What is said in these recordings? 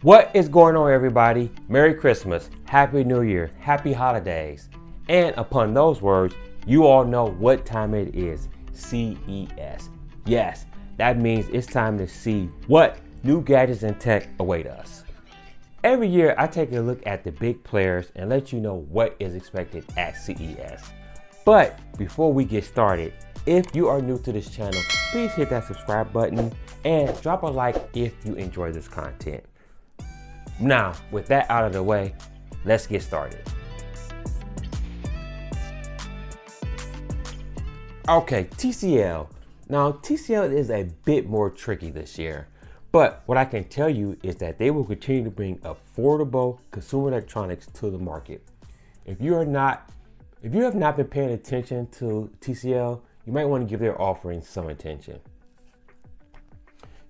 What is going on, everybody? Merry Christmas, Happy New Year, Happy Holidays. And upon those words, you all know what time it is, CES. Yes, that means it's time to see what new gadgets and tech await us. Every year, I take a look at the big players and let you know what is expected at CES. But before we get started, if you are new to this channel, please hit that subscribe button and drop a like if you enjoy this content. Now, with that out of the way, let's get started. Okay, TCL. Now, TCL is a bit more tricky this year, but what I can tell you is that they will continue to bring affordable consumer electronics to the market. If you have not been paying attention to TCL, you might want to give their offerings some attention.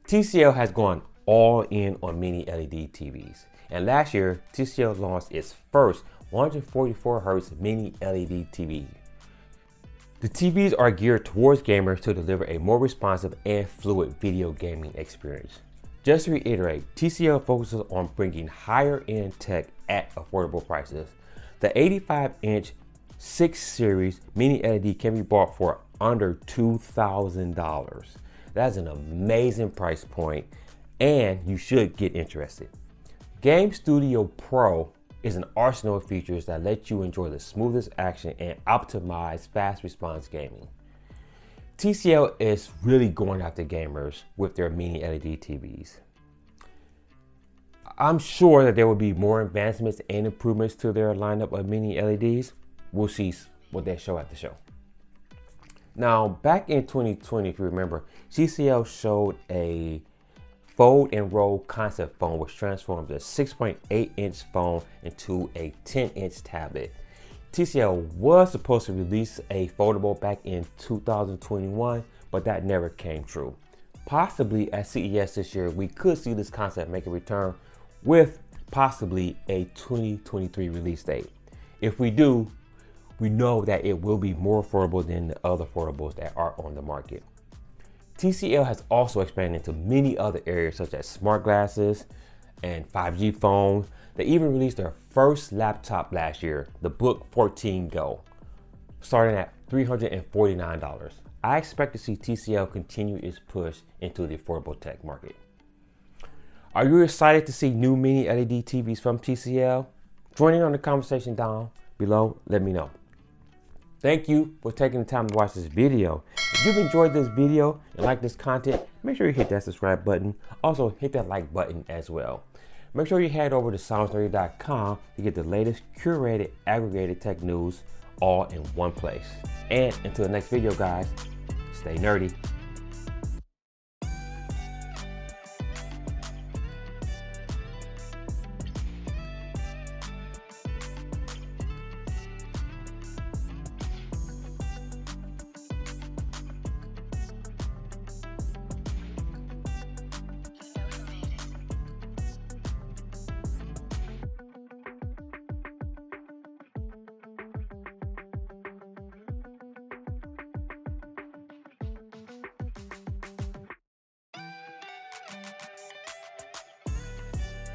TCL has gone all in on Mini LED TVs. And last year, TCL launched its first 144Hz Mini LED TV. The TVs are geared towards gamers to deliver a more responsive and fluid video gaming experience. Just to reiterate, TCL focuses on bringing higher end tech at affordable prices. The 85-inch 6 series Mini LED can be bought for under $2,000. That's an amazing price point, and you should get interested. Game Studio Pro is an arsenal of features that let you enjoy the smoothest action and optimize fast response gaming. TCL is really going after gamers with their Mini LED TVs. I'm sure that there will be more advancements and improvements to their lineup of Mini LEDs. We'll see what they show at the show. Now, back in 2020, if you remember, TCL showed a Fold and roll concept phone, which transforms a 6.8-inch phone into a 10-inch tablet. TCL was supposed to release a foldable back in 2021, but that never came true. Possibly at CES this year, we could see this concept make a return with possibly a 2023 release date. If we do, we know that it will be more affordable than the other foldables that are on the market. TCL has also expanded into many other areas such as smart glasses and 5G phones. They even released their first laptop last year, the Book 14 Go, starting at $349. I expect to see TCL continue its push into the affordable tech market. Are you excited to see new Mini LED TVs from TCL? Join in on the conversation down below. Let me know. Thank you for taking the time to watch this video. If you've enjoyed this video and like this content, make sure you hit that subscribe button. Also, hit that like button as well. Make sure you head over to SoundsNerdy.com to get the latest curated, aggregated tech news all in one place. And until the next video, guys, stay nerdy.